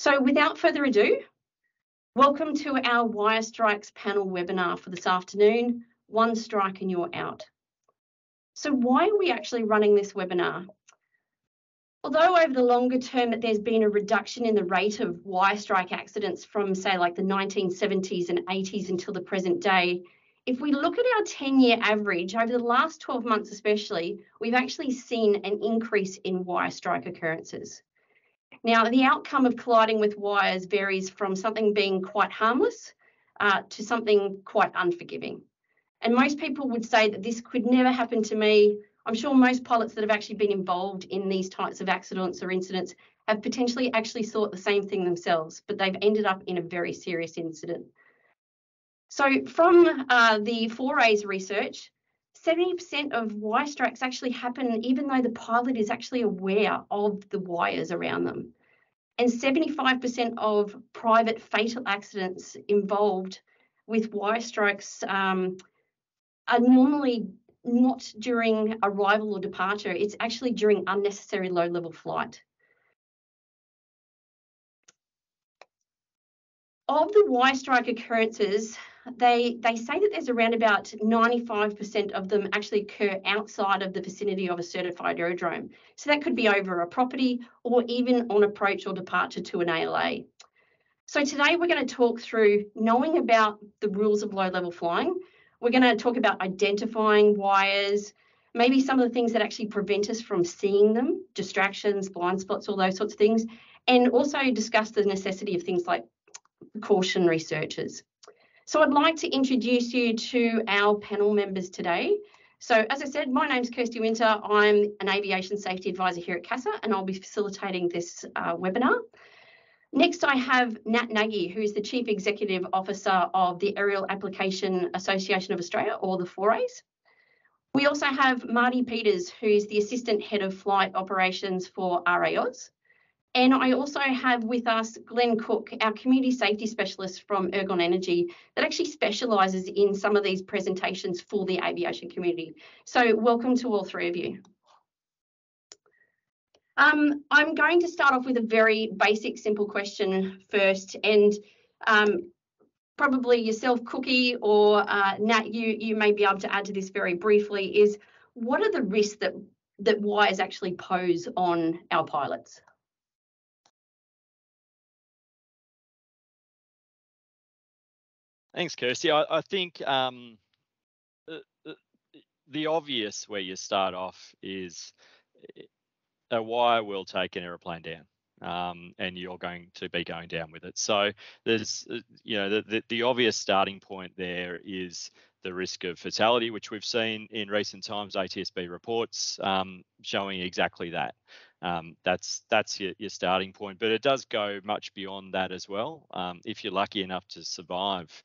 So without further ado, welcome to our Wire Strikes panel webinar for this afternoon, One Strike and You're Out. So why are we actually running this webinar? Although over the longer term that there's been a reduction in the rate of wire strike accidents from, say, like the 1970s and 80s until the present day, if we look at our 10-year average, over the last 12 months especially, we've actually seen an increase in wire strike occurrences. Now, the outcome of colliding with wires varies from something being quite harmless to something quite unforgiving. And most people would say that this could never happen to me. I'm sure most pilots that have actually been involved in these types of accidents or incidents have potentially actually thought the same thing themselves, but they've ended up in a very serious incident. So from the RAAus research, 70% of wire strikes actually happen even though the pilot is actually aware of the wires around them. And 75% of private fatal accidents involved with wire strikes are normally not during arrival or departure. It's actually during unnecessary low-level flight. Of the wire strike occurrences, they say that there's around about 95% of them actually occur outside of the vicinity of a certified aerodrome. So that could be over a property or even on approach or departure to an AAA. So today we're going to talk through knowing about the rules of low-level flying. We're going to talk about identifying wires, maybe some of the things that actually prevent us from seeing them, distractions, blind spots, all those sorts of things, and also discuss the necessity of things like precautionary searches. So I'd like to introduce you to our panel members today. So as I said, my name's Kirstie Winter. I'm an aviation safety advisor here at CASA, and I'll be facilitating this webinar. Next, I have Nat Nagy, who is the Chief Executive Officer of the Aerial Application Association of Australia, or the RAAus. We also have Marty Peters, who's the Assistant Head of Flight Operations for RAAus. And I also have with us Glen Cook, our Community Safety Specialist from Ergon Energy, that actually specialises in some of these presentations for the aviation community. So welcome to all three of you. I'm going to start off with a very basic, simple question first, and probably yourself, Cookie, or Nat, you may be able to add to this very briefly, is what are the risks that wires actually pose on our pilots? Thanks, Kirstie. I think the obvious where you start off is a wire will take an aeroplane down, and you're going to be going down with it. So there's, the obvious starting point there is the risk of fatality, which we've seen in recent times, ATSB reports showing exactly that. That's your starting point, but it does go much beyond that as well. If you're lucky enough to survive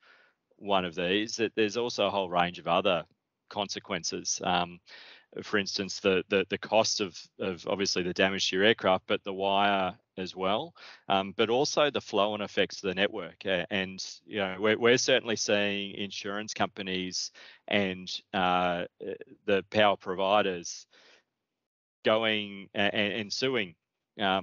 one of these, there's also a whole range of other consequences. For instance, the cost of obviously the damage to your aircraft, but the wire as well, but also the flow-on effects to the network. And we're certainly seeing insurance companies and the power providers going and suing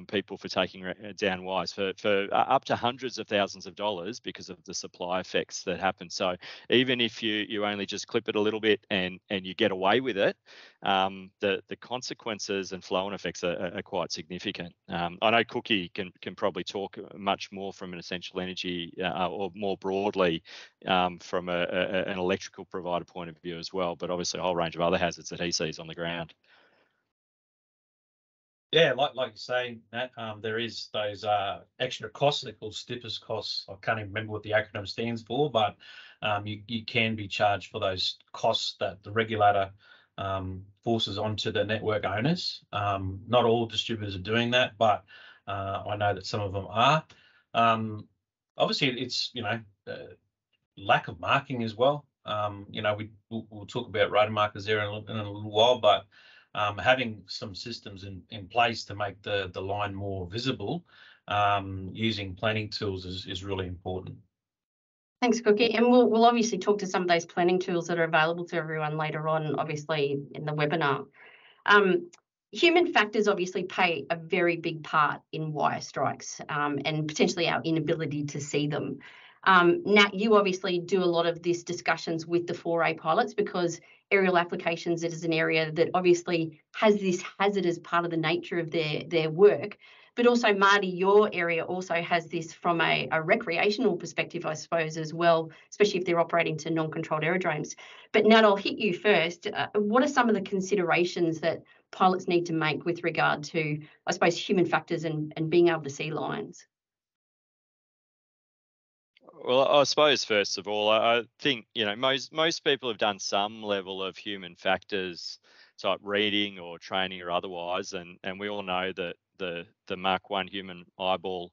people for taking down wires for up to hundreds of thousands of dollars because of the supply effects that happen. So even if you only just clip it a little bit and you get away with it, the consequences and flow-on effects are quite significant. I know Cookie can probably talk much more from an essential energy or more broadly from an electrical provider point of view as well, but obviously a whole range of other hazards that he sees on the ground. Yeah, like you say, Nat, there is those extra costs. They're called stippers costs. I can't even remember what the acronym stands for, but you can be charged for those costs that the regulator forces onto the network owners. Not all distributors are doing that, but I know that some of them are. Obviously, it's lack of marking as well. We'll talk about rotor markers there in a little while, but having some systems in place to make the line more visible using planning tools is really important. Thanks, Cookie. And we'll obviously talk to some of those planning tools that are available to everyone later on, obviously, in the webinar. human factors obviously play a very big part in wire strikes and potentially our inability to see them. Nat, you obviously do a lot of these discussions with the 4A pilots because aerial applications is an area that obviously has this hazard as part of the nature of their work. But also, Marty, your area also has this from a recreational perspective, I suppose, as well, especially if they're operating to non-controlled aerodromes. But Nat, I'll hit you first. What are some of the considerations that pilots need to make with regard to, I suppose, human factors and being able to see lines? Well, I suppose first of all, I think most people have done some level of human factors type reading or training or otherwise, and we all know that the Mark 1 human eyeball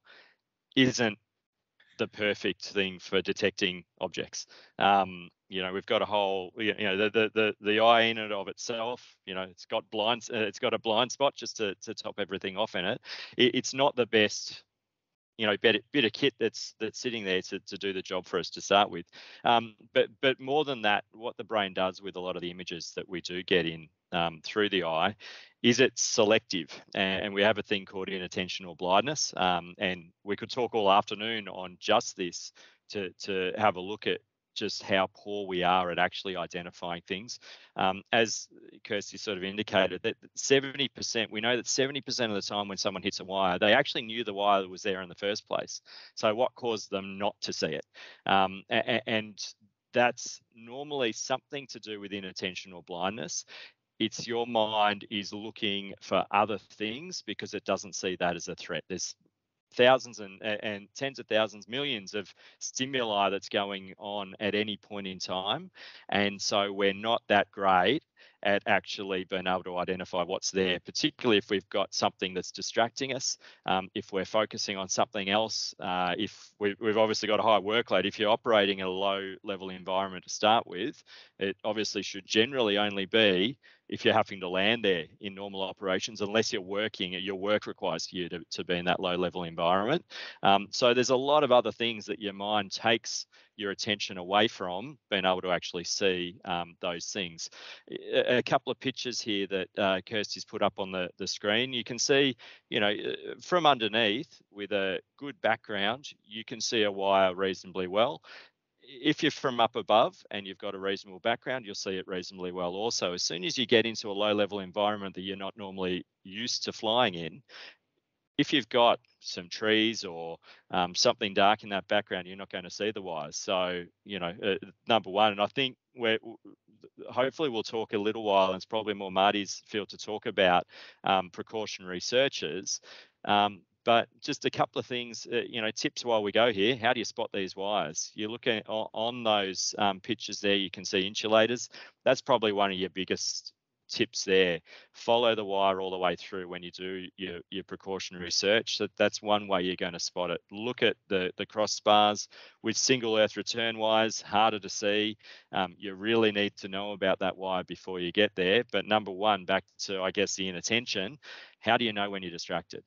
isn't the perfect thing for detecting objects. We've got a whole, the eye in it of itself, it's got blinds, it's got a blind spot just to top everything off in it. It's not the best bit of kit that's sitting there to do the job for us to start with. But more than that, what the brain does with a lot of the images that we do get in through the eye is it's selective, and we have a thing called inattentional blindness, and we could talk all afternoon on just this to have a look at just how poor we are at actually identifying things. As Kirstie sort of indicated, that 70%, we know that 70% of the time when someone hits a wire, they actually knew the wire was there in the first place. So what caused them not to see it? And that's normally something to do with inattentional blindness. It's your mind is looking for other things because it doesn't see that as a threat. There's thousands and tens of thousands, millions of stimuli that's going on at any point in time. And so we're not that great at actually being able to identify what's there, particularly if we've got something that's distracting us, if we're focusing on something else, if we've obviously got a high workload. If you're operating in a low level environment to start with, it obviously should generally only be if you're having to land there in normal operations, unless you're working, your work requires you to be in that low level environment. So there's a lot of other things that your mind takes your attention away from being able to actually see those things. A couple of pictures here that Kirstie's put up on the screen. You can see, from underneath with a good background, you can see a wire reasonably well. If you're from up above and you've got a reasonable background, you'll see it reasonably well also. As soon as you get into a low-level environment that you're not normally used to flying in, if you've got some trees or something dark in that background, you're not going to see the wires. So, number one, and I think hopefully we'll talk a little while, and it's probably more Marty's field to talk about precautionary searches. But just a couple of things, tips while we go here. How do you spot these wires? You're looking on those pictures there, you can see insulators. That's probably one of your biggest tips there. Follow the wire all the way through when you do your precautionary search. So that's one way you're going to spot it. Look at the crossbars with single earth return wires, harder to see. You really need to know about that wire before you get there. But number one, back to, I guess, the inattention, how do you know when you're distracted?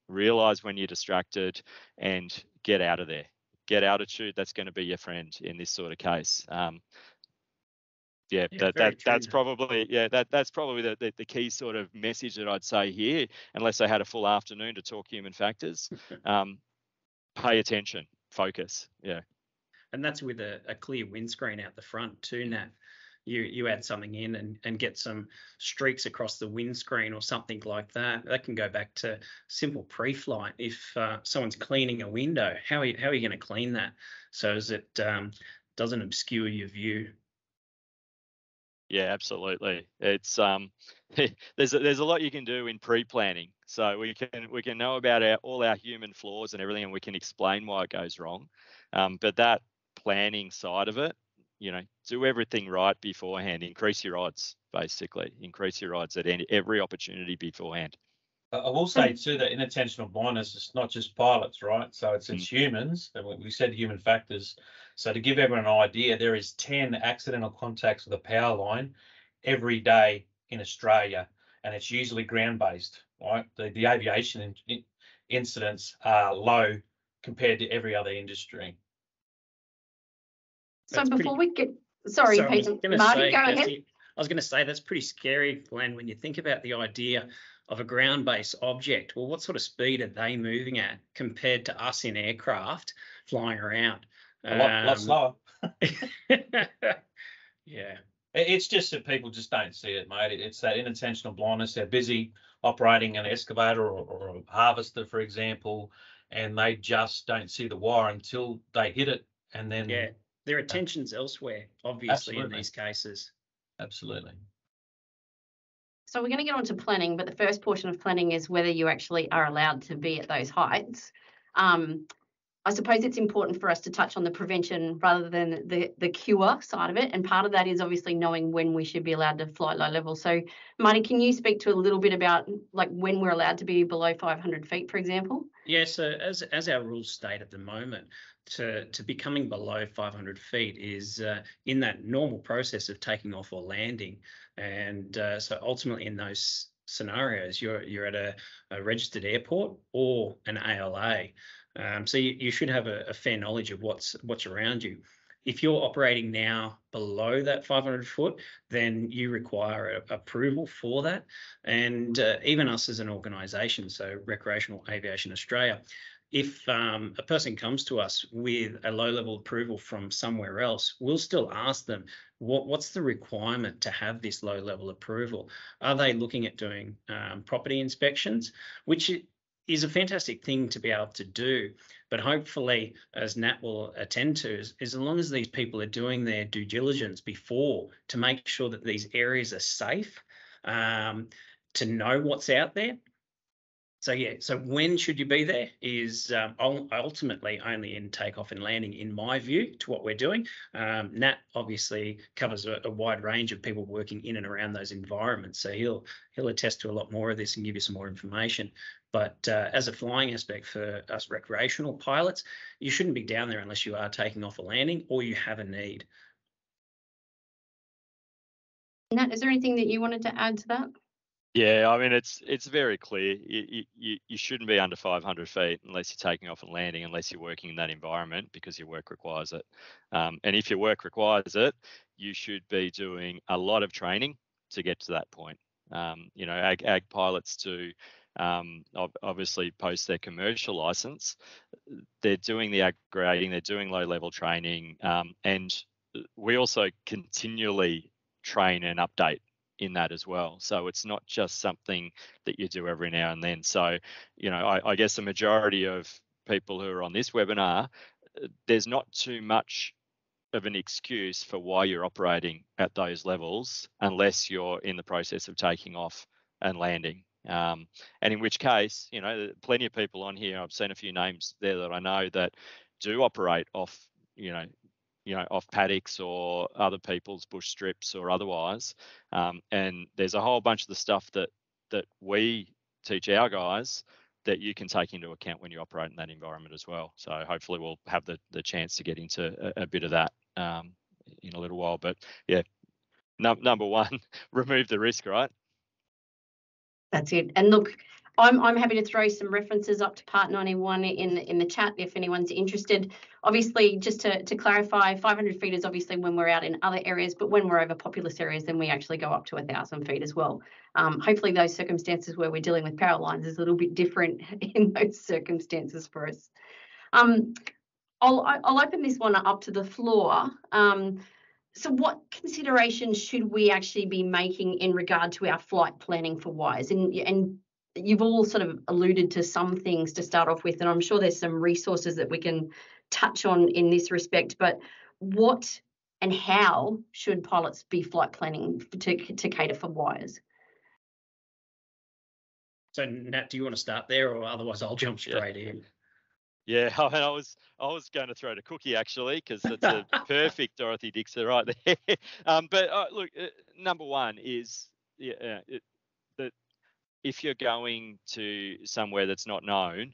Realize when you're distracted and get out of there. Get altitude, that's going to be your friend in this sort of case. That's probably the key sort of message that I'd say here, unless I had a full afternoon to talk human factors. Pay attention, focus. Yeah. And that's with a clear windscreen out the front too, Nat. You add something in and get some streaks across the windscreen or something like that. That can go back to simple pre-flight. If someone's cleaning a window, how are you going to clean that so as it doesn't obscure your view? Yeah, absolutely. It's there's a lot you can do in pre-planning. So we can know about all our human flaws and everything, and we can explain why it goes wrong. But that planning side of it, do everything right beforehand. Increase your odds, basically. Increase your odds at every opportunity beforehand. I will say too that inattentional blindness is not just pilots, right? So it's humans, and we said human factors. So to give everyone an idea, there is 10 accidental contacts with a power line every day in Australia, and it's usually ground-based, right? The aviation incidents are low compared to every other industry. So before we get, sorry, Pete, Marty, go ahead. was going to say that's pretty scary, Glenn, when you think about the idea of a ground-based object. Well, what sort of speed are they moving at compared to us in aircraft flying around? A lot slower. Yeah. It's just that people just don't see it, mate. It's that inattentional blindness. They're busy operating an excavator or a harvester, for example, and they just don't see the wire until they hit it. And then Yeah, their attention's elsewhere, obviously, Absolutely. in these cases. Absolutely. So we're going to get on to planning, but the first portion of planning is whether you actually are allowed to be at those heights. I suppose it's important for us to touch on the prevention rather than the cure side of it. And part of that is obviously knowing when we should be allowed to fly low level. So Marty, can you speak to a little bit about like when we're allowed to be below 500 feet, for example? Yeah, so as our rules state at the moment, to becoming below 500 feet is in that normal process of taking off or landing. And so ultimately in those scenarios, you're at a registered airport or an AAA. So you should have a fair knowledge of what's around you. If you're operating now below that 500 foot, then you require approval for that. And even us as an organisation, so Recreational Aviation Australia, if a person comes to us with a low-level approval from somewhere else, we'll still ask them, what's the requirement to have this low-level approval? Are they looking at doing property inspections, which is a fantastic thing to be able to do. But hopefully, as Nat will attend to, is as long as these people are doing their due diligence before to make sure that these areas are safe, to know what's out there. So yeah, so when should you be there is ultimately only in takeoff and landing, in my view, to what we're doing. Nat obviously covers a wide range of people working in and around those environments, so he'll attest to a lot more of this and give you some more information. But as a flying aspect for us recreational pilots, you shouldn't be down there unless you are taking off or landing or you have a need. Nat, is there anything that you wanted to add to that? Yeah, I mean, it's very clear. You shouldn't be under 500 feet unless you're taking off and landing, unless you're working in that environment because your work requires it. And if your work requires it, you should be doing a lot of training to get to that point. Ag pilots do obviously post their commercial license. They're doing the ag grading, they're doing low-level training, and we also continually train and update in that as well. So it's not just something that you do every now and then. So, I guess the majority of people who are on this webinar, there's not too much of an excuse for why you're operating at those levels unless you're in the process of taking off and landing. And in which case, plenty of people on here, I've seen a few names there that I know that do operate off, off paddocks or other people's bush strips or otherwise. And there's a whole bunch of the stuff that we teach our guys that you can take into account when you operate in that environment as well. So hopefully we'll have the chance to get into a bit of that in a little while. But yeah, number one, remove the risk, right? That's it. And look, I'm happy to throw some references up to Part 91 in the chat if anyone's interested. Obviously, just to clarify, 500 feet is obviously when we're out in other areas, but when we're over populous areas, then we actually go up to 1,000 feet as well. Hopefully, those circumstances where we're dealing with power lines is a little bit different in those circumstances for us. I'll open this one up to the floor. So what considerations should we actually be making in regard to our flight planning for wires? And you've all sort of alluded to some things to start off with, and I'm sure there's some resources that we can touch on in this respect, but what and how should pilots be flight planning to cater for wires? So Nat, do you want to start there, or otherwise I'll jump straight in? Yeah, I mean, I was going to throw to Cookie actually, because it's a perfect Dorothy Dixon right there. But look, number one is that if you're going to somewhere that's not known,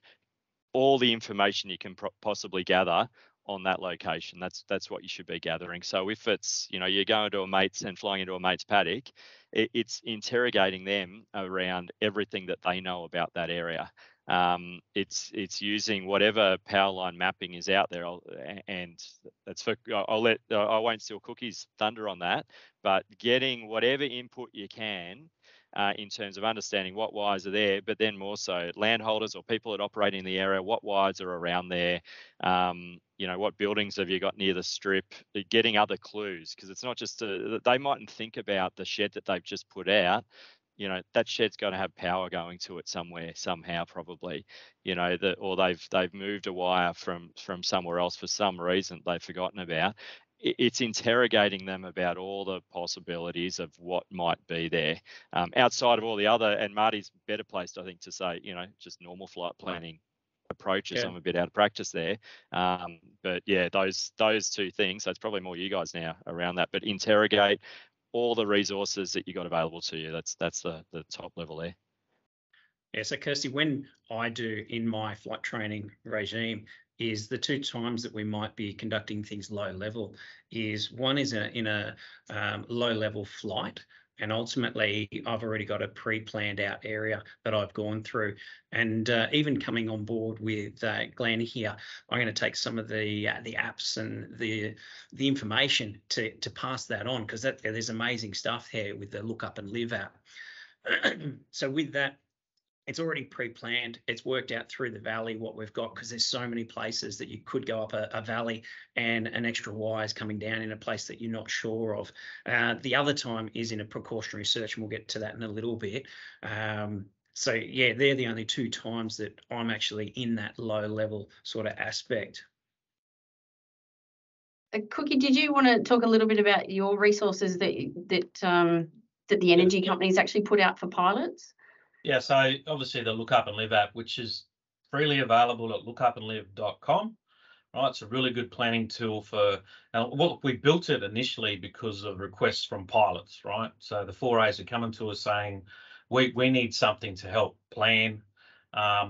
all the information you can possibly gather on that location, that's what you should be gathering. So if it's, you're going to a mate's and flying into a mate's paddock, it's interrogating them around everything that they know about that area. It's using whatever power line mapping is out there, and that's for I won't steal Cookie's thunder on that, but getting whatever input you can in terms of understanding what wires are there, but then more so landholders or people that operate in the area, what wires are around there, what buildings have you got near the strip, getting other clues, because it's not just they mightn't think about the shed that they've just put out. That shed's going to have power going to it somewhere, somehow, probably, or they've moved a wire from somewhere else for some reason they've forgotten about. It's interrogating them about all the possibilities of what might be there, outside of all the other, and Marty's better placed, I think, to say, just normal flight planning approaches. Yeah. I'm a bit out of practice there. But yeah, those two things, so it's probably more you guys now around that, but interrogate all the resources that you got available to you. That's the top level there. Yeah, so Kirstie, when I do in my flight training regime, is the two times that we might be conducting things low level is one is in a low level flight, and ultimately I've already got a pre-planned out area that I've gone through, and even coming on board with Glen here, I'm going to take some of the apps and the information to pass that on, because there's amazing stuff here with the Look Up and Live app. So with that, it's already pre-planned. It's worked out through the valley what we've got, because there's so many places that you could go up a valley and an extra wire is coming down in a place that you're not sure of. The other time is in a precautionary search, and we'll get to that in a little bit. So yeah, they're the only two times that I'm actually in that low level sort of aspect. Cookie, did you want to talk a little bit about your resources that the energy companies actually put out for pilots? Yeah, so obviously the Look Up and Live app, which is freely available at lookupandlive.com. Right, it's a really good planning tool for. We built it initially because of requests from pilots, right? So the 4As are coming to us saying, we need something to help plan.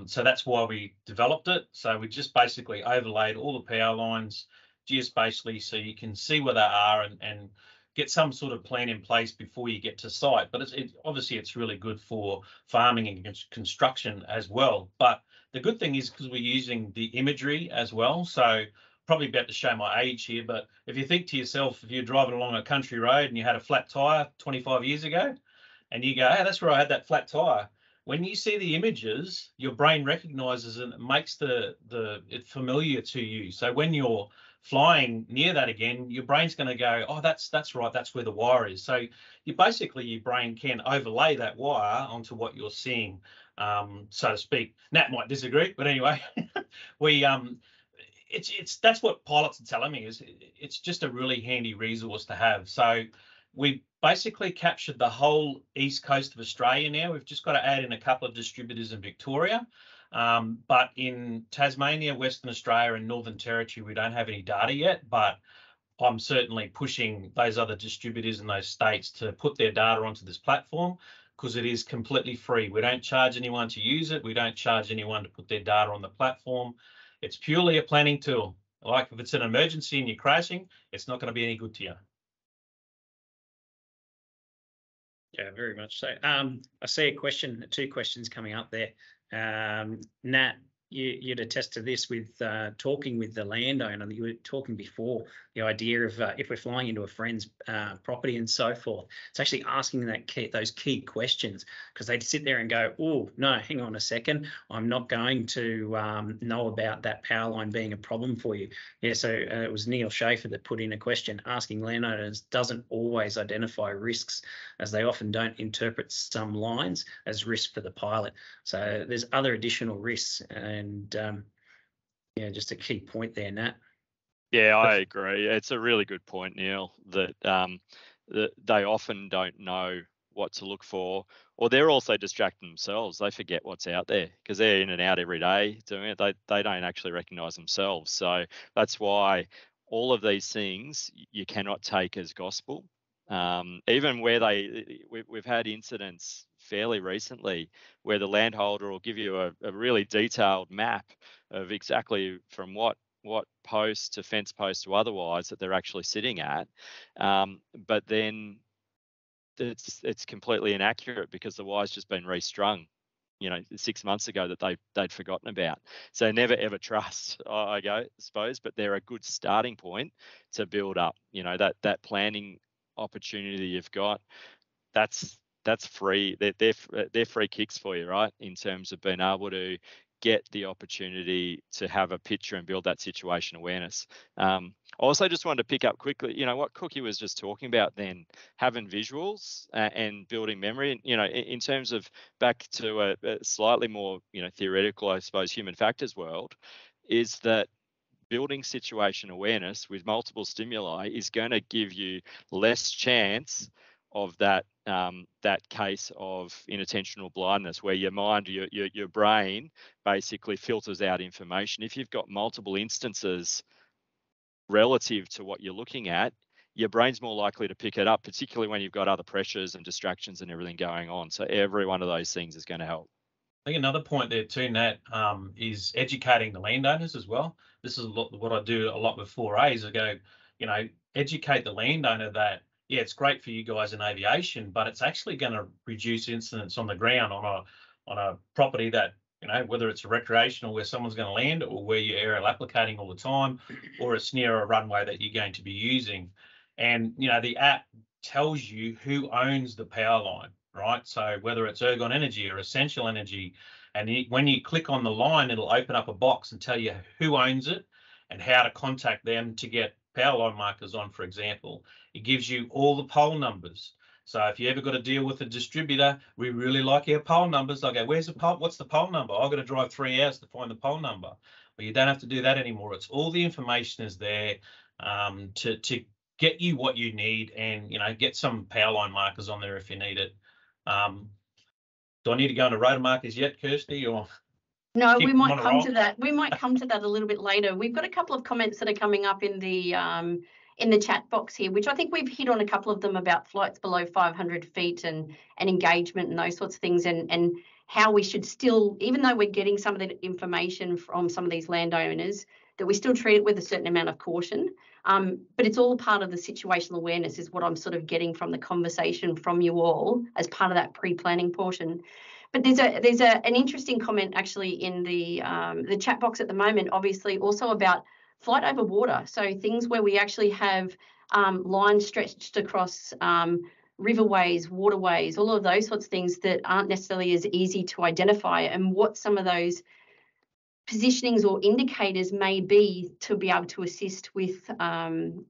So that's why we developed it. So we just basically overlaid all the power lines geospatially, so you can see where they are and get some sort of plan in place before you get to site. But obviously it's really good for farming and construction as well. But the good thing is, because we're using the imagery as well, so probably about to show my age here, but if you think to yourself, if you're driving along a country road and you had a flat tire 25 years ago, and you go, hey, that's where I had that flat tire. When you see the images, your brain recognizes it and makes it familiar to you. So when you're flying near that again, your brain's going to go, oh, that's right, that's where the wire is. So your brain can overlay that wire onto what you're seeing, so to speak. Nat might disagree, but anyway, that's what pilots are telling me, is it's just a really handy resource to have. So we basically captured the whole east coast of Australia now. We've just got to add in a couple of distributors in Victoria. But in Tasmania, Western Australia and Northern Territory, we don't have any data yet, but I'm certainly pushing those other distributors in those states to put their data onto this platform, because it is completely free. We don't charge anyone to use it. We don't charge anyone to put their data on the platform. It's purely a planning tool. Like if it's an emergency and you're crashing, it's not going to be any good to you. Yeah, very much so. I see two questions coming up there. Nat, you'd attest to this with talking with the landowner. You were talking before, the idea of if we're flying into a friend's property and so forth, it's actually asking those key questions, because they'd sit there and go, oh, no, hang on a second, I'm not going to know about that power line being a problem for you. Yeah, so it was Neil Schaefer that put in a question. Asking landowners doesn't always identify risks, as they often don't interpret some lines as risk for the pilot. So there's other additional risks, and yeah, just a key point there, Nat. Yeah, I agree. It's a really good point, Neil, that they often don't know what to look for, or they're also distracting themselves. They forget what's out there because they're in and out every day doing it. They don't actually recognise themselves. So that's why all of these things you cannot take as gospel. Even where we've had incidents fairly recently where the landholder will give you a really detailed map of exactly from what post to fence post to otherwise that they're actually sitting at, but then it's completely inaccurate because the wire's just been restrung, 6 months ago that they'd forgotten about. So never ever trust, I suppose, but they're a good starting point to build up. That planning opportunity you've got. That's free. They're free kicks for you, right? In terms of being able to get the opportunity to have a picture and build that situation awareness. Also, just wanted to pick up quickly, what Cookie was just talking about then, having visuals and building memory. And, in terms of back to a slightly more, theoretical, I suppose, human factors world, is that building situation awareness with multiple stimuli is going to give you less chance of that case of inattentional blindness, where your mind, your brain basically filters out information. If you've got multiple instances relative to what you're looking at, your brain's more likely to pick it up, particularly when you've got other pressures and distractions and everything going on. So every one of those things is going to help. I think another point there too, Nat, is educating the landowners as well. This is what I do a lot with 4As. I go, educate the landowner that, yeah, it's great for you guys in aviation, but it's actually going to reduce incidents on the ground on a property that, whether it's a recreational where someone's going to land, or where you're aerial applicating all the time, or it's near a runway that you're going to be using. And, the app tells you who owns the power line, right? So whether it's Ergon Energy or Essential Energy, and when you click on the line, it'll open up a box and tell you who owns it and how to contact them to get power line markers on, for example. It gives you all the pole numbers. So if you ever got to deal with a distributor, we really like our pole numbers. I go, where's the pole? What's the pole number? I've got to drive 3 hours to find the pole number. But you don't have to do that anymore. It's all the information is there to get you what you need, and get some power line markers on there if you need it. Do I need to go into Rotor Markers yet, Kirstie, or? No, we might come to that. We might come to that a little bit later. We've got a couple of comments that are coming up in the chat box here, which I think we've hit on a couple of them about flights below 500 feet and engagement and those sorts of things, and how we should still, even though we're getting some of the information from some of these landowners, that we still treat it with a certain amount of caution. But it's all part of the situational awareness, is what I'm sort of getting from the conversation from you all as part of that pre-planning portion. But there's an interesting comment actually in the chat box at the moment, obviously also about flight over water. So things where we actually have lines stretched across riverways, waterways, all of those sorts of things that aren't necessarily as easy to identify, and what some of those positionings or indicators may be to be able to assist with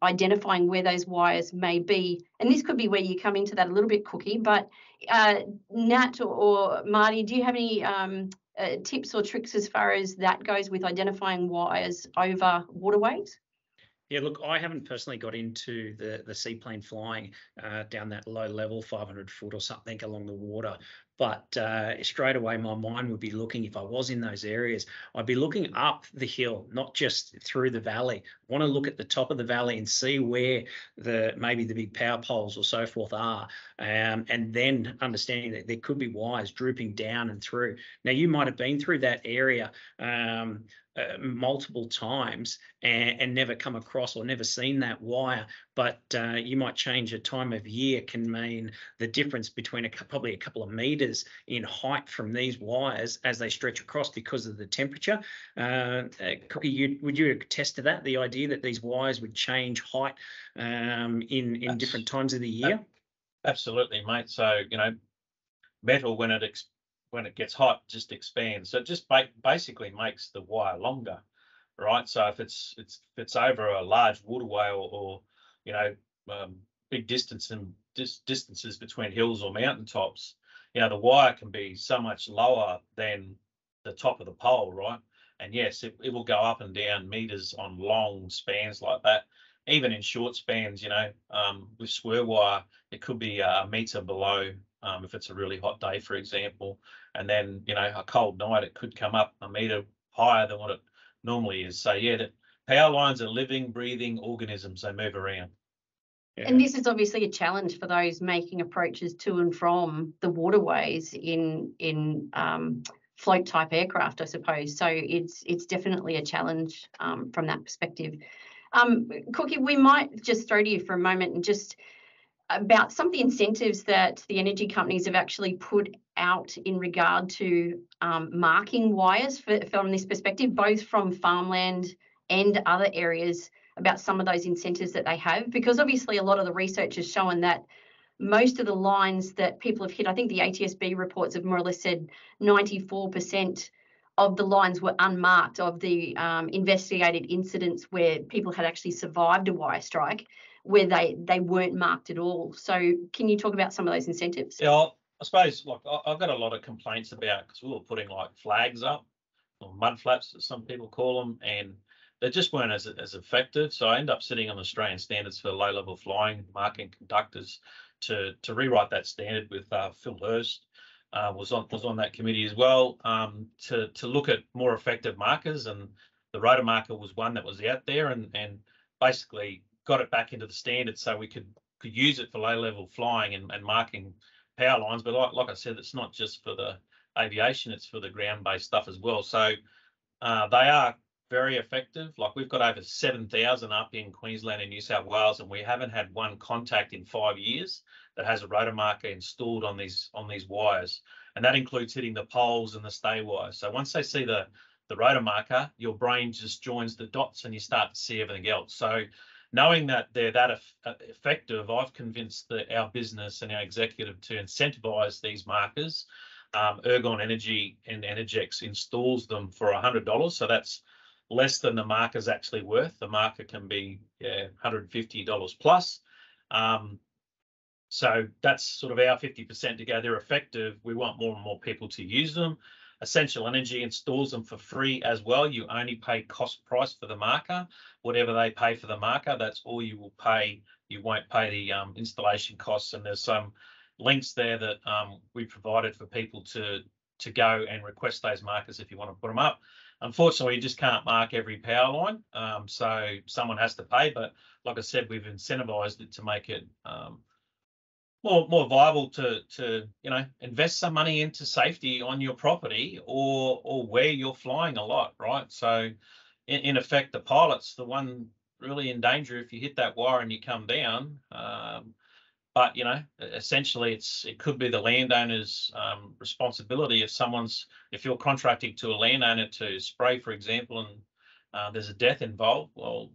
identifying where those wires may be. And this could be where you come into that a little bit, Cookie, but Nat or Marty, do you have any tips or tricks as far as that goes with identifying wires over waterways? Yeah, look, I haven't personally got into the seaplane flying down that low level, 500 foot or something along the water. But straight away, my mind would be looking, if I was in those areas, I'd be looking up the hill, not just through the valley. I want to look at the top of the valley and see where maybe the big power poles or so forth are, and then understanding that there could be wires drooping down and through. Now, you might have been through that area multiple times and never come across or never seen that wire, but you might change a time of year can mean the difference between probably a couple of meters in height from these wires as they stretch across because of the temperature. Cookie, would you attest to that, the idea that these wires would change height in different times of the year? Absolutely, mate. So, metal, when it gets hot, just expands. So it just basically makes the wire longer, right? So if it's over a large waterway or big distances between hills or mountaintops, the wire can be so much lower than the top of the pole, right? And yes, it will go up and down meters on long spans like that. Even in short spans, with square wire, it could be a meter below if it's a really hot day, for example. And then, a cold night, it could come up a meter higher than what it normally is. So, yeah, the power lines are living, breathing organisms. They move around. Yeah. And this is obviously a challenge for those making approaches to and from the waterways in float type aircraft, I suppose. So it's definitely a challenge from that perspective. Cookie, we might just throw to you for a moment and just about some of the incentives that the energy companies have actually put out in regard to marking wires from this perspective, both from farmland and other areas, about some of those incentives that they have, because obviously a lot of the research has shown that most of the lines that people have hit, I think the ATSB reports have more or less said 94% of the lines were unmarked of the investigated incidents where people had actually survived a wire strike, where they weren't marked at all. So can you talk about some of those incentives? Yeah, I suppose, like, I've got a lot of complaints about, because we were putting like flags up, or mud flaps as some people call them, and they just weren't as effective. So I end up sitting on Australian standards for low level flying, marking conductors, to rewrite that standard with Phil Hurst. Was on that committee as well, to look at more effective markers, and the rotor marker was one that was out there, and basically got it back into the standard so we could use it for low level flying and marking power lines. But like I said, it's not just for the aviation, it's for the ground based stuff as well. So they are very effective. Like, we've got over 7,000 up in Queensland and New South Wales, and we haven't had one contact in 5 years that has a rotor marker installed on these wires, and that includes hitting the poles and the stay wires. So once they see the rotor marker, your brain just joins the dots and you start to see everything else. So knowing that they're that effective, I've convinced our business and our executive to incentivise these markers. Ergon Energy and Energex installs them for $100, so that's less than the marker's actually worth. The marker can be $150 plus. So that's sort of our 50% to go. They're effective. We want more and more people to use them. Essential Energy installs them for free as well. You only pay cost price for the marker. Whatever they pay for the marker, that's all you will pay. You won't pay the installation costs. And there's some links there that we provided for people to go and request those markers if you want to put them up. Unfortunately, you just can't mark every power line, so someone has to pay. But like I said, we've incentivised it to make it more viable to invest some money into safety on your property or where you're flying a lot, right? So in effect, the pilot's the one really in danger if you hit that wire and you come down. But essentially, it could be the landowner's responsibility if you're contracting to a landowner to spray, for example, and there's a death involved. Well,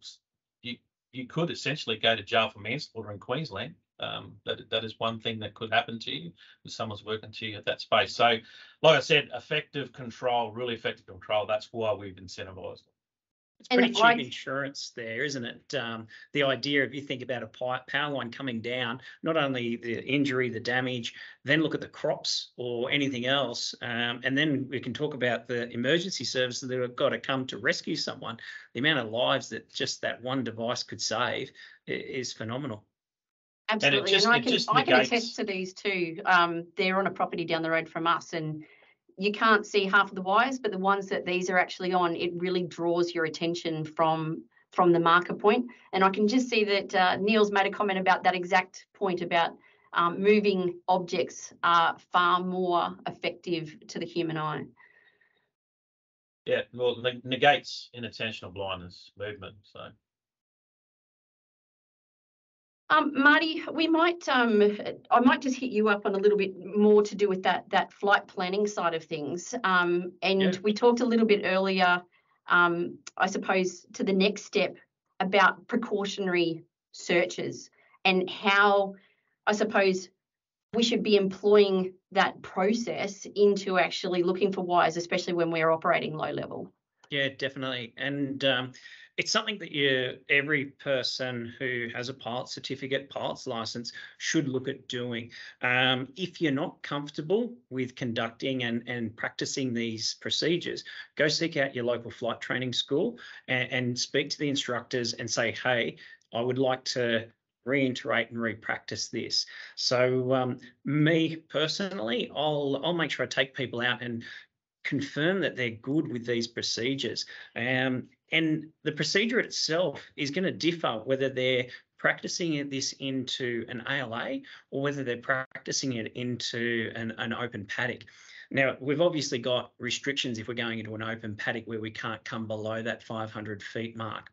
you could essentially go to jail for manslaughter in Queensland. That is one thing that could happen to you if someone's working to you at that space. So, like I said, effective control, really effective control. That's why we've incentivised it. It's pretty cheap insurance there, isn't it? The idea, if you think about a power line coming down, not only the injury, the damage, then look at the crops or anything else, and then we can talk about the emergency services that have got to come to rescue someone. The amount of lives that just that one device could save is phenomenal. Absolutely, and I can attest to these too. They're on a property down the road from us, and you can't see half of the wires, but the ones that these are actually on, it really draws your attention from the marker point. And I can just see that Neil's made a comment about that exact point about moving objects are far more effective to the human eye. Yeah, well, negates inattentional blindness movement. So. Marty, I might just hit you up on a little bit more to do with that flight planning side of things. We talked a little bit earlier, I suppose, to the next step about precautionary searches and how, I suppose, we should be employing that process into actually looking for wires, especially when we're operating low level. Yeah, definitely. And it's something that every person who has a pilot certificate, pilot's license, should look at doing. If you're not comfortable with conducting and practicing these procedures, go seek out your local flight training school and speak to the instructors and say, hey, I would like to reiterate and repractice this. So me personally, I'll make sure I take people out and confirm that they're good with these procedures. And the procedure itself is going to differ whether they're practicing this into an AAA or whether they're practicing it into an open paddock. Now, we've obviously got restrictions if we're going into an open paddock where we can't come below that 500 feet mark.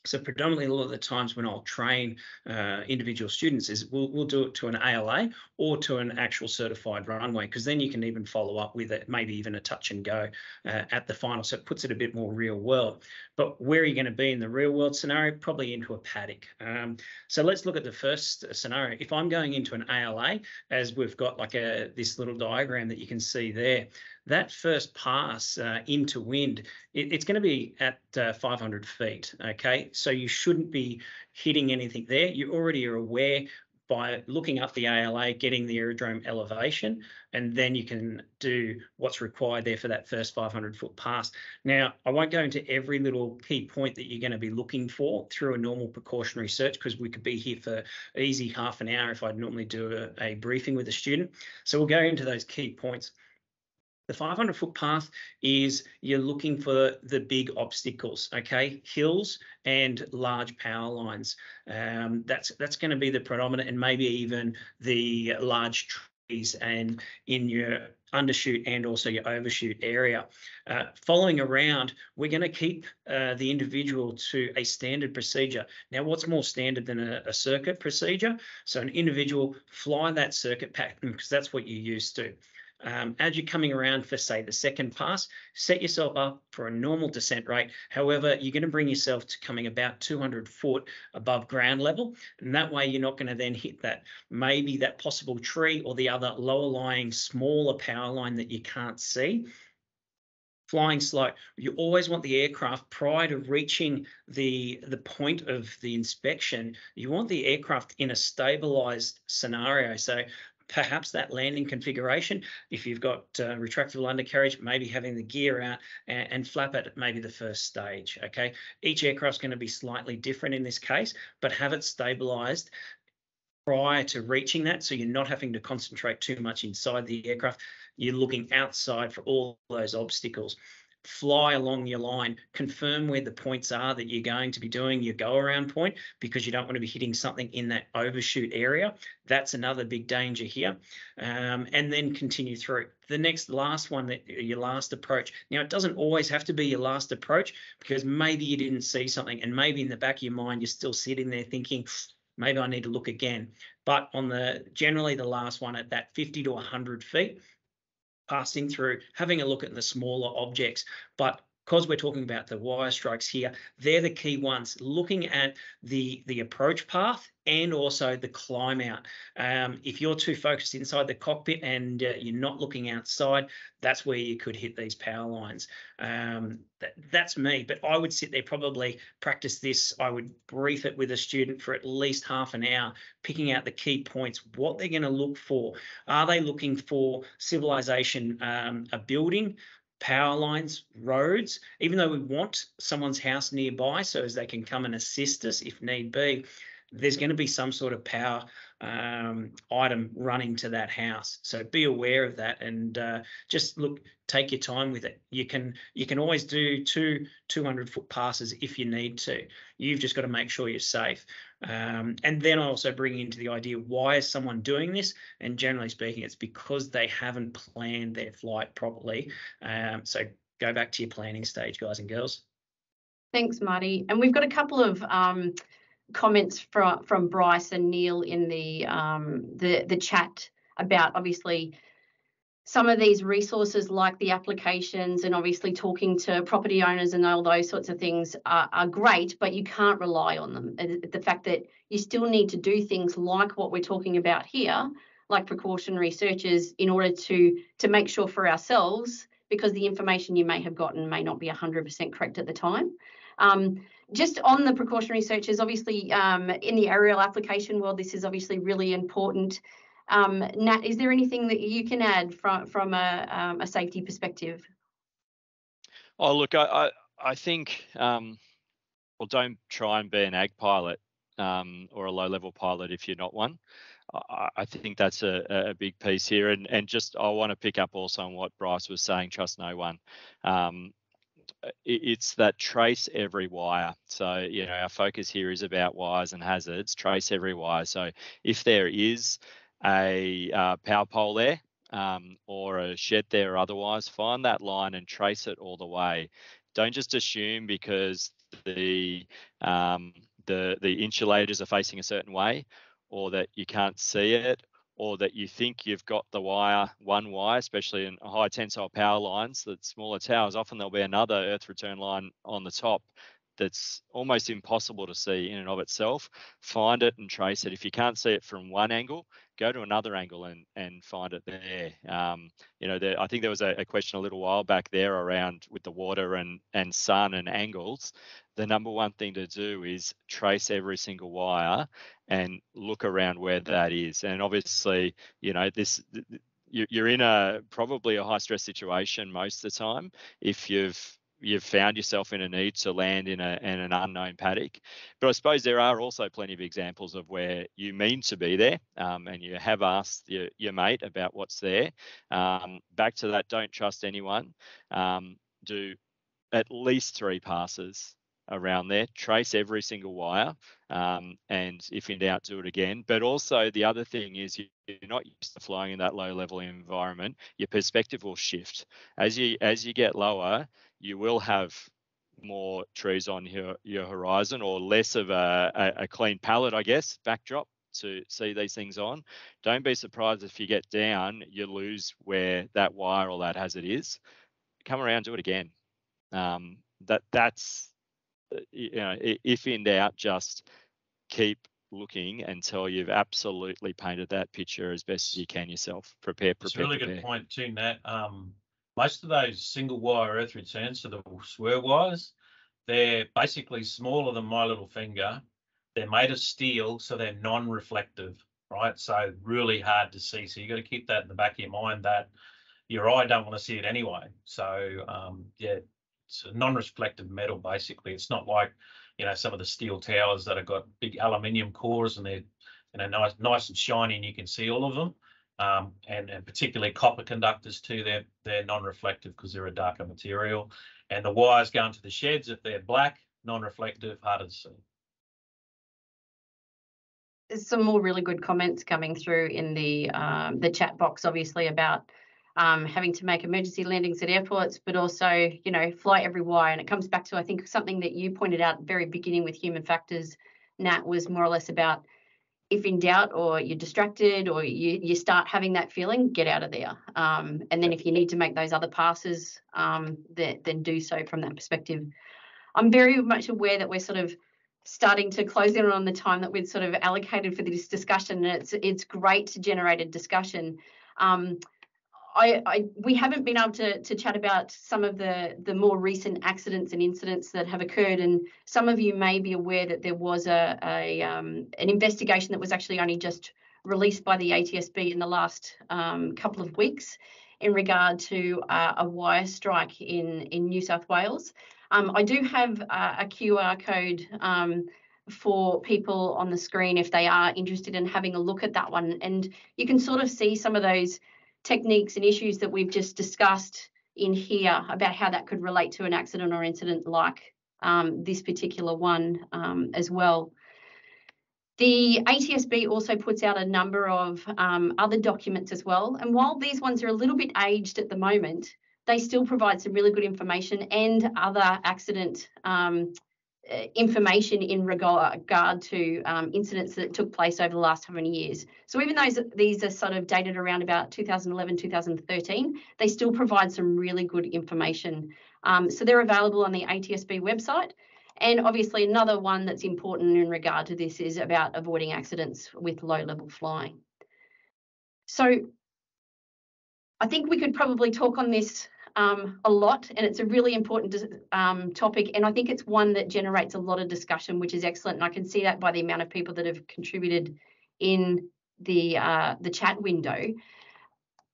So predominantly a lot of the times when I'll train individual students is we'll do it to an AAA or to an actual certified runway, because then you can even follow up with it, maybe even a touch and go at the final. So it puts it a bit more real world. But where are you going to be in the real world scenario? Probably into a paddock. So let's look at the first scenario. If I'm going into an AAA, as we've got like this little diagram that you can see there, that first pass into wind, it's going to be at 500 feet, okay? So you shouldn't be hitting anything there. You already are aware by looking up the ALA, getting the aerodrome elevation, and then you can do what's required there for that first 500-foot pass. Now, I won't go into every little key point that you're going to be looking for through a normal precautionary search, because we could be here for easy half an hour if I'd normally do a briefing with a student. So we'll go into those key points. The 500-foot path is you're looking for the big obstacles, okay? Hills and large power lines. That's going to be the predominant, and maybe even the large trees and in your undershoot and also your overshoot area. Following around, we're going to keep the individual to a standard procedure. Now, what's more standard than a circuit procedure? So an individual fly that circuit pattern, because that's what you're used to. As you're coming around for, say, the second pass, set yourself up for a normal descent rate. However, you're going to bring yourself to coming about 200 foot above ground level, and that way you're not going to then hit that, maybe that possible tree or the other lower lying smaller power line that you can't see. Flying slow. You always want the aircraft, prior to reaching the point of the inspection, you want the aircraft in a stabilized scenario. So perhaps that landing configuration, if you've got retractable undercarriage, maybe having the gear out and flap at maybe the first stage, okay? Each aircraft's going to be slightly different in this case, but have it stabilized prior to reaching that, so you're not having to concentrate too much inside the aircraft. You're looking outside for all those obstacles. Fly along your line, confirm where the points are that you're going to be doing your go around point, because you don't want to be hitting something in that overshoot area. That's another big danger here. And then continue through. The last one, your last approach. Now, it doesn't always have to be your last approach, because maybe you didn't see something, and maybe in the back of your mind, you're still sitting there thinking, maybe I need to look again. But on generally the last one at that 50 to 100 feet, passing through, having a look at the smaller objects. But because we're talking about the wire strikes here, they're the key ones, looking at the approach path and also the climb out. If you're too focused inside the cockpit and you're not looking outside, that's where you could hit these power lines. That's me, but I would sit there, probably practice this. I would brief it with a student for at least half an hour, picking out the key points, what they're going to look for. Are they looking for civilization, a building, power lines, roads? Even though we want someone's house nearby so as they can come and assist us if need be, there's going to be some sort of power item running to that house. So be aware of that, and just take your time with it. You can always do 200-foot passes if you need to. You've just got to make sure you're safe. And then I also bring into the idea, why is someone doing this? And generally speaking, it's because they haven't planned their flight properly. So go back to your planning stage, guys and girls. Thanks, Marty. And we've got a couple of comments from Bryce and Neil in the chat about, obviously, some of these resources like the applications, and obviously talking to property owners and all those sorts of things are great, but you can't rely on them. The fact that you still need to do things like what we're talking about here, like precautionary searches, in order to make sure for ourselves, because the information you may have gotten may not be 100% correct at the time. Just on the precautionary searches, obviously, in the aerial application world, this is obviously really important. Nat, is there anything that you can add from a safety perspective? Oh, look, I think, well, don't try and be an ag pilot or a low-level pilot if you're not one. I think that's a big piece here. And just I want to pick up also on what Bryce was saying, trust no one. It's that trace every wire. So, our focus here is about wires and hazards, trace every wire. So if there is a power pole there or a shed there or otherwise, find that line and trace it all the way. Don't just assume because the insulators are facing a certain way, or that you can't see it, or that you think you've got the one wire, especially in high tensile power lines, that smaller towers, often there'll be another earth return line on the top that's almost impossible to see in and of itself. Find it and trace it. If you can't see it from one angle, go to another angle and find it there. I think there was a question a little while back there around with the water and sun and angles. The number one thing to do is trace every single wire and look around where that is. And obviously, you're in probably a high stress situation most of the time if you've found yourself in a need to land in an unknown paddock. But I suppose there are also plenty of examples of where you mean to be there, and you have asked your mate about what's there. Back to that, don't trust anyone. Do at least 3 passes around there, trace every single wire, and if in doubt, do it again. But also the other thing is you're not used to flying in that low level environment. Your perspective will shift as you get lower. You will have more trees on your horizon, or less of a clean palette, I guess, backdrop to see these things on. Don't be surprised if you get down, you lose where that wire or that hazard is. Come around, do it again. That's if in doubt, just keep looking until you've absolutely painted that picture as best as you can yourself. Prepare. It's a really good point too, Nat. Most of those single wire earth returns, so the swerve wires, they're basically smaller than my little finger. They're made of steel, so they're non-reflective, right? So really hard to see. So you got to keep that in the back of your mind that your eye don't want to see it anyway. So it's a non-reflective metal basically. It's not like some of the steel towers that have got big aluminium cores and they're nice and shiny and you can see all of them. And particularly copper conductors too, they're non-reflective because they're a darker material. And the wires going to the sheds, if they're black, non-reflective, harder to see. There's some more really good comments coming through in the chat box, obviously, about having to make emergency landings at airports, but also, fly every wire. And it comes back to, I think, something that you pointed out at the very beginning with human factors, Nat, was more or less about if in doubt or you're distracted or you start having that feeling, get out of there. And then if you need to make those other passes, then do so from that perspective. I'm very much aware that we're sort of starting to close in on the time that we'd sort of allocated for this discussion, and it's great to generate a discussion. We haven't been able to chat about some of the more recent accidents and incidents that have occurred, and some of you may be aware that there was an investigation that was actually only just released by the ATSB in the last couple of weeks in regard to a wire strike in New South Wales. I do have a QR code for people on the screen if they are interested in having a look at that one, and you can sort of see some of those techniques and issues that we've just discussed in here about how that could relate to an accident or incident like this particular one as well. The ATSB also puts out a number of other documents as well, and while these ones are a little bit aged at the moment, they still provide some really good information and other accident information in regard to incidents that took place over the last how many years. So even though these are sort of dated around about 2011, 2013, they still provide some really good information. So they're available on the ATSB website. And obviously another one that's important in regard to this is about avoiding accidents with low-level flying. So I think we could probably talk on this a lot, and it's a really important topic, and I think it's one that generates a lot of discussion, which is excellent, and I can see that by the amount of people that have contributed in the chat window.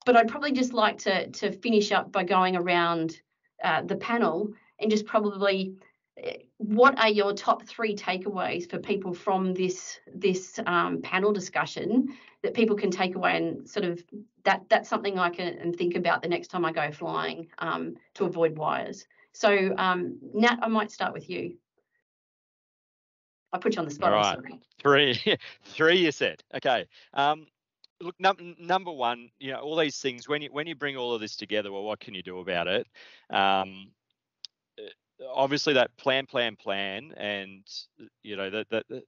But I'd probably just like to finish up by going around the panel and just probably what are your top 3 takeaways for people from this panel discussion that people can take away, and sort of that's something I can think about the next time I go flying to avoid wires. So Nat, I might start with you. I put you on the spot. All right. Sorry. Three you said. Okay. Look, number one, all these things, when you bring all of this together, well, what can you do about it? obviously that plan, and that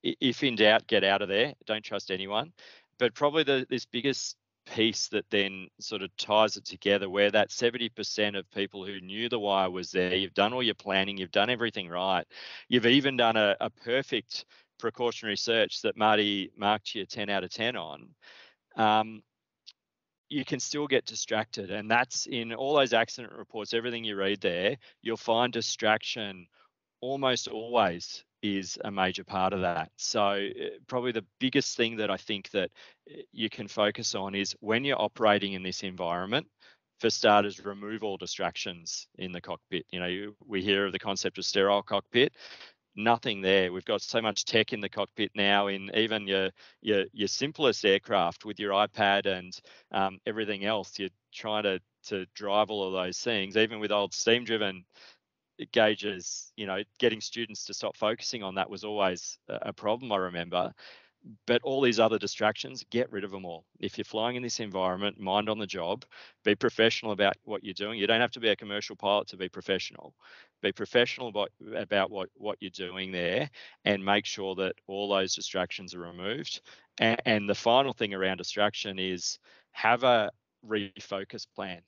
if in doubt, get out of there. Don't trust anyone. But probably this biggest piece that then sort of ties it together, where that 70% of people who knew the wire was there, you've done all your planning, you've done everything right, you've even done a perfect precautionary search that Marty marked you 10 out of 10 on, you can still get distracted. And that's in all those accident reports, everything you read there, you'll find distraction almost always is a major part of that. So probably the biggest thing that I think that you can focus on is when you're operating in this environment, for starters, remove all distractions in the cockpit. We hear of the concept of sterile cockpit. Nothing there. We've got so much tech in the cockpit now, in even your simplest aircraft with your iPad and everything else. You're trying to drive all of those things, even with old steam-driven gauges. Getting students to stop focusing on that was always a problem, I remember. But all these other distractions, get rid of them all. If you're flying in this environment, mind on the job, be professional about what you're doing. You don't have to be a commercial pilot to be professional. Be professional about what you're doing there, and make sure that all those distractions are removed. And the final thing around distraction is have a refocus plan.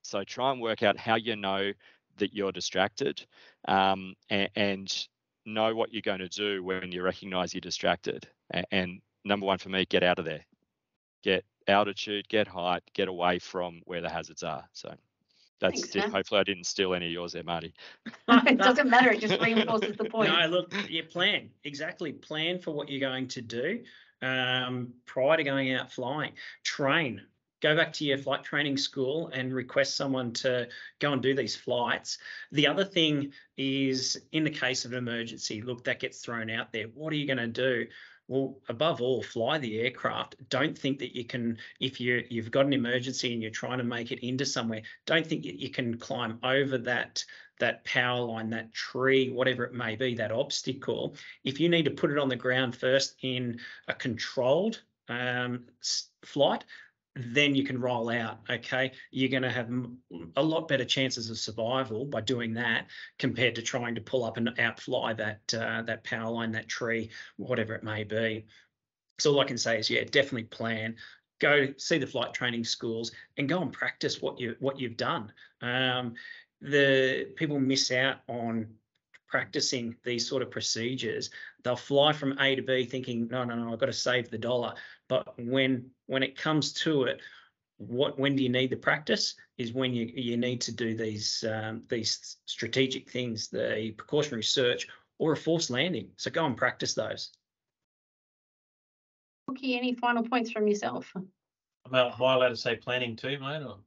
So try and work out how you know that you're distracted, and know what you're going to do when you recognize you're distracted. And number one for me, get out of there. Get altitude, get height, get away from where the hazards are. So that's Thanks, it. Hopefully I didn't steal any of yours there, Marty. It doesn't matter. It just reinforces the point. No, look, you plan. Exactly. Plan for what you're going to do prior to going out flying. Train. Go back to your flight training school and request someone to go and do these flights. The other thing is, in the case of an emergency, look, that gets thrown out there. What are you going to do? Well, above all, fly the aircraft. Don't think that you can, if you've got an emergency and you're trying to make it into somewhere, don't think that you can climb over that power line, that tree, whatever it may be, that obstacle. If you need to put it on the ground first in a controlled flight, then you can roll out, okay? You're going to have a lot better chances of survival by doing that compared to trying to pull up and outfly that power line, that tree, whatever it may be. So all I can say is, yeah, definitely plan. Go see the flight training schools and go and practice what you've done. The people miss out on practicing these sort of procedures. They'll fly from A to B thinking, no, I've got to save the dollar. But when it comes to it, when do you need the practice is when you need to do these strategic things, the precautionary search or a forced landing. So go and practice those. Okay, any final points from yourself? Am I allowed to say planning too, mate? Or?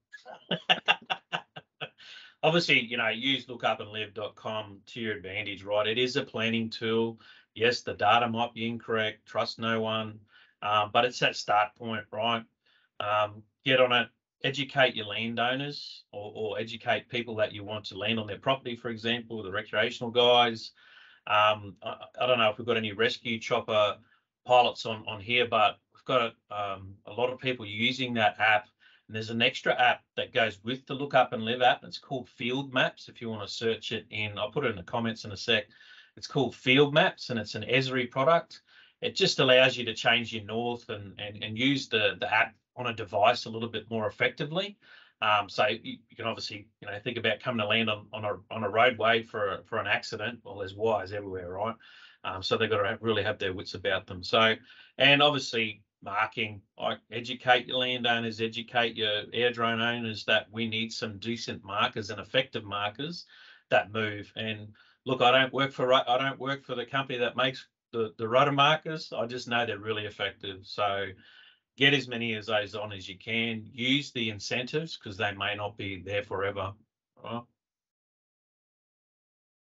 Obviously, use lookupandlive.com to your advantage, right? It is a planning tool. Yes, the data might be incorrect. Trust no one. But it's that start point, right? Get on it, educate your landowners or educate people that you want to land on their property, for example, the recreational guys. I don't know if we've got any rescue chopper pilots on here, but we've got a lot of people using that app. And there's an extra app that goes with the Look Up and Live app. It's called Field Maps. If you want to search it I'll put it in the comments in a sec. It's called Field Maps, and it's an Esri product. It just allows you to change your north and use the app on a device a little bit more effectively. So you can obviously think about coming to land on a roadway for an accident. Well, there's wires everywhere, right? So they've got to really have their wits about them. So, and obviously marking, like educate your landowners, educate your air drone owners that we need some decent markers and effective markers that move. And look, I don't work for the company that makes the Rotor Markers. I just know they're really effective. So get as many of those on as you can. Use the incentives because they may not be there forever. Right?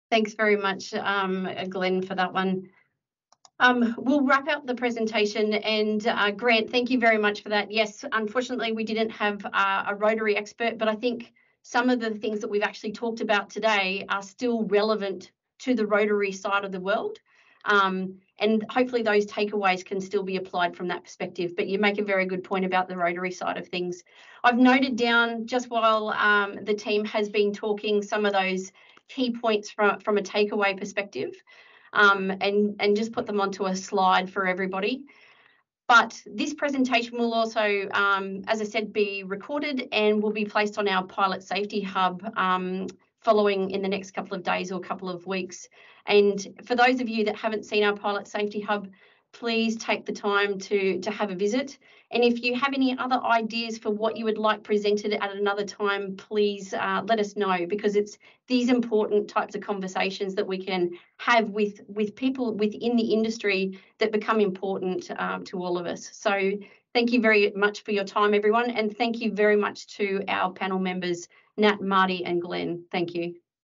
Thanks very much, Glenn, for that one. We'll wrap up the presentation, and Grant, thank you very much for that. Yes, unfortunately, we didn't have a rotary expert, but I think some of the things that we've actually talked about today are still relevant to the rotary side of the world. And hopefully those takeaways can still be applied from that perspective. But you make a very good point about the rotary side of things. I've noted down, just while the team has been talking, some of those key points from a takeaway perspective, and just put them onto a slide for everybody. But this presentation will also, as I said, be recorded and will be placed on our Pilot Safety Hub following in the next couple of days or couple of weeks. And for those of you that haven't seen our Pilot Safety Hub, please take the time to have a visit. And if you have any other ideas for what you would like presented at another time, please let us know, because it's these important types of conversations that we can have with people within the industry that become important to all of us. So thank you very much for your time, everyone. And thank you very much to our panel members, Nat, Marty and Glen. Thank you.